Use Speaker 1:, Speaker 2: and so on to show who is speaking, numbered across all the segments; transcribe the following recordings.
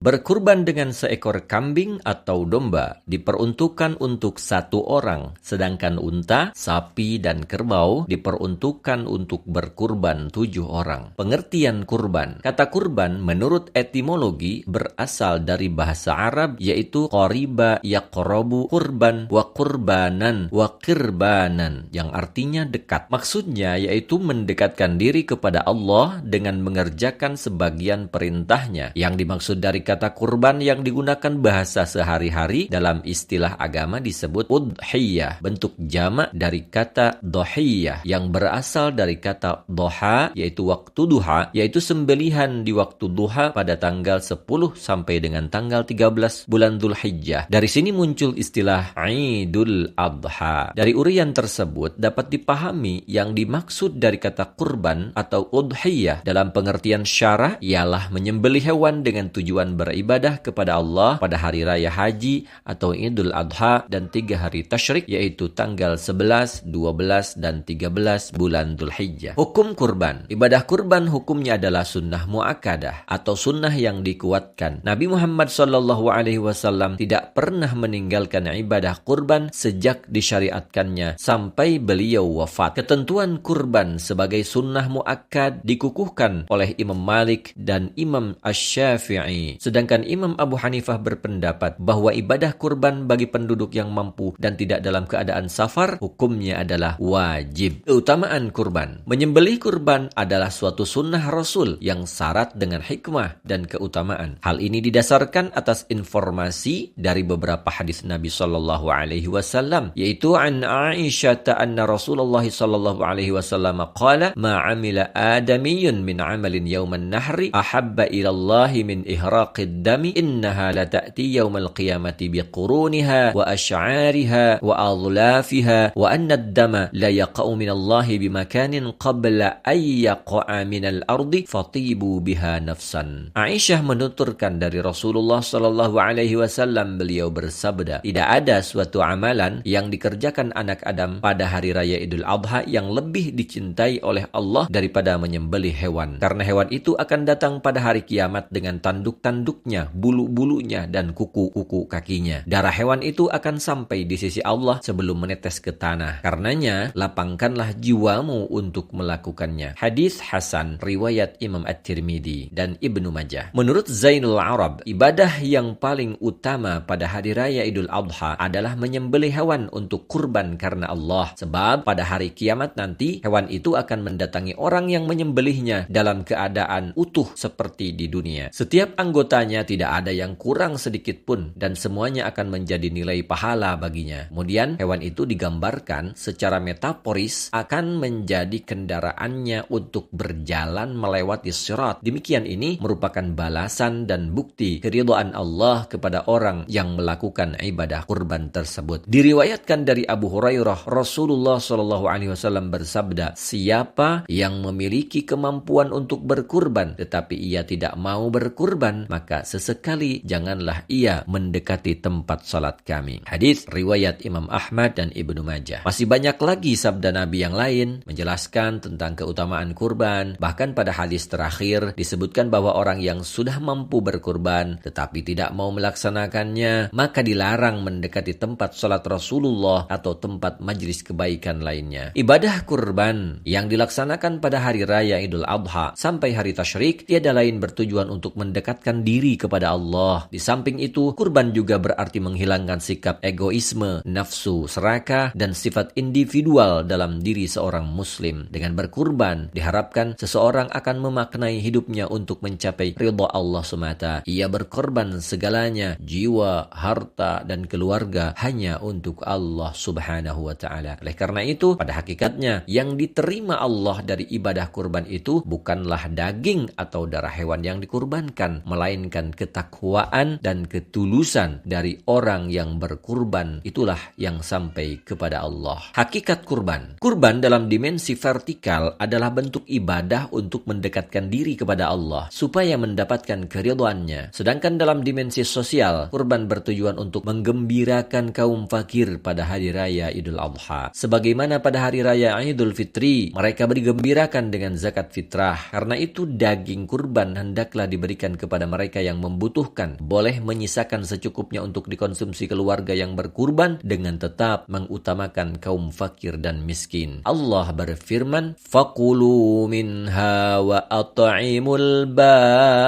Speaker 1: Berkurban dengan seekor kambing atau domba diperuntukkan untuk satu orang, sedangkan unta, sapi, dan kerbau diperuntukkan untuk berkurban 7 orang. Pengertian kurban. Kata kurban menurut etimologi berasal dari bahasa Arab yaitu qariba yaqrabu kurban wa kurbanan wa qirbanan yang artinya dekat. Maksudnya yaitu mendekatkan diri kepada Allah dengan mengerjakan sebagian perintahnya. Yang dimaksud dari kata kurban yang digunakan bahasa sehari-hari dalam istilah agama disebut udhiyah, bentuk jamak dari kata dohiyah yang berasal dari kata doha yaitu waktu duha, yaitu sembelihan di waktu duha pada tanggal 10 sampai dengan tanggal 13 bulan Dzulhijjah. Dari sini muncul istilah Idul Adha. Dari urian tersebut dapat dipahami yang dimaksud dari kata kurban atau udhiyah dalam pengertian syarah ialah menyembelih hewan dengan tujuan beribadah kepada Allah pada hari raya haji atau Idul Adha dan 3 hari tasyrik yaitu tanggal 11, 12, dan 13 bulan Dzulhijjah. Hukum kurban. Ibadah kurban hukumnya adalah sunnah muakkadah atau sunnah yang dikuatkan. Nabi Muhammad SAW tidak pernah meninggalkan ibadah kurban sejak disyariatkannya sampai beliau wafat. Ketentuan kurban sebagai sunnah muakkad dikukuhkan oleh Imam Malik dan Imam Asy-Syafi'i. Sedangkan Imam Abu Hanifah berpendapat bahwa ibadah kurban bagi penduduk yang mampu dan tidak dalam keadaan safar hukumnya adalah wajib. Keutamaan kurban. Menyembelih kurban adalah suatu sunnah Rasul yang syarat dengan hikmah dan keutamaan. Hal ini didasarkan atas informasi dari beberapa hadis Nabi sallallahu alaihi wasallam yaitu an Aisyah anna Rasulullah sallallahu alaihi wasallam qala ma amila adamiyyun min amalin yawman nahri ahabba ila Allah min ihraqid dami innaha la ta'ti yawmal qiyamati biquruniha wa asy'ariha wa adlafiha wa anna ad-dama la yaqa'u min Allah bimakanin qabla ay yaqa'a min al-ardi fatibu biha nafsan. Aisyah menuturkan dari Rasulullah sallallahu alaihi wasallam beliau bersabda, tidak ada suatu amalan yang dikerjakan anak Adam pada hari raya Idul Adha yang lebih dicintai oleh Allah daripada menyembelih hewan. Karena hewan itu akan datang pada hari kiamat dengan tanduk-tanduknya, bulu-bulunya, dan kuku-kuku kakinya. Darah hewan itu akan sampai di sisi Allah sebelum menetes ke tanah. Karenanya, lapangkanlah jiwamu untuk melakukannya. Hadis Hasan, riwayat Imam At-Tirmidzi dan Ibnu Majah. Menurut Zainul Arab, ibadah yang paling utama pada hari raya Idul Adha adalah menyembelih hewan untuk kurban karena Allah. Sebab pada hari kiamat nanti, hewan itu akan mendatangi orang yang menyembelihnya dalam keadaan utuh seperti di dunia. Setiap anggotanya tidak ada yang kurang sedikit pun dan semuanya akan menjadi nilai pahala baginya. Kemudian hewan itu digambarkan secara metaforis akan menjadi kendaraannya untuk berjalan melewati sirat. Demikian ini merupakan balasan dan bukti keridhaan Allah kepada orang yang melakukan ibadah kurban tersebut. Diriwayatkan dari Abu Hurairah, Rasulullah SAW bersabda, siapa yang memiliki kemampuan untuk berkurban tetapi ia tidak mau berkurban, maka sesekali janganlah ia mendekati tempat salat kami. Hadis riwayat Imam Ahmad dan Ibnu Majah. Masih banyak lagi sabda Nabi yang lain menjelaskan tentang keutamaan kurban. Bahkan pada hadis terakhir disebutkan bahwa orang yang sudah mampu berkurban tetapi tidak mau melaksanakannya, maka dilarang mendekati tempat salat Rasulullah atau tempat majlis kebaikan lainnya. Ibadah kurban yang dilaksanakan pada hari raya Idul Adha sampai hari tasyrik tiada lain bertujuan untuk mendekatkan diri kepada Allah. Di samping itu, kurban juga berarti menghilangkan sikap egoisme, nafsu serakah, dan sifat individual dalam diri seorang muslim. Dengan berkurban, diharapkan seseorang akan memaknai hidupnya untuk mencapai ridha Allah semata. Ia berkorban segalanya, jiwa, harta, dan keluarga hanya untuk Allah subhanahu wa ta'ala. Oleh karena itu, pada hakikatnya, yang diterima Allah dari ibadah kurban itu bukanlah daging atau darah hewan yang dikurbankan, melainkan ketakwaan dan ketulusan dari orang yang berkurban. Itulah yang sampai kepada Allah. Hakikat kurban. Kurban dalam dimensi vertikal adalah bentuk ibadah untuk mendekatkan diri kepada Allah supaya mendapatkan keridhaannya. Sedangkan dalam dimensi sosial, kurban bertujuan untuk menggembirakan kaum fakir pada hari raya Idul Adha. Sebagaimana pada hari raya Idul Fitri, mereka digembirakan dengan zakat fitrah. Karena itu daging kurban hendaklah diberikan kepada mereka mereka yang membutuhkan, boleh menyisakan secukupnya untuk dikonsumsi keluarga yang berkurban dengan tetap mengutamakan kaum fakir dan miskin. Allah berfirman, "Fakulu minha wa at'imul ba'isal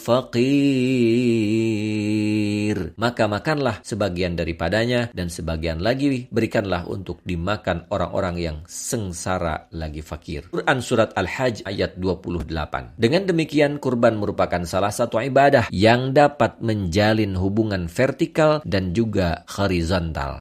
Speaker 1: faqir." Maka makanlah sebagian daripadanya dan sebagian lagi berikanlah untuk dimakan orang-orang yang sengsara lagi fakir. Quran Surat Al-Hajj ayat 28. Dengan demikian, kurban merupakan salah satu ibadah yang dapat menjalin hubungan vertikal dan juga horizontal.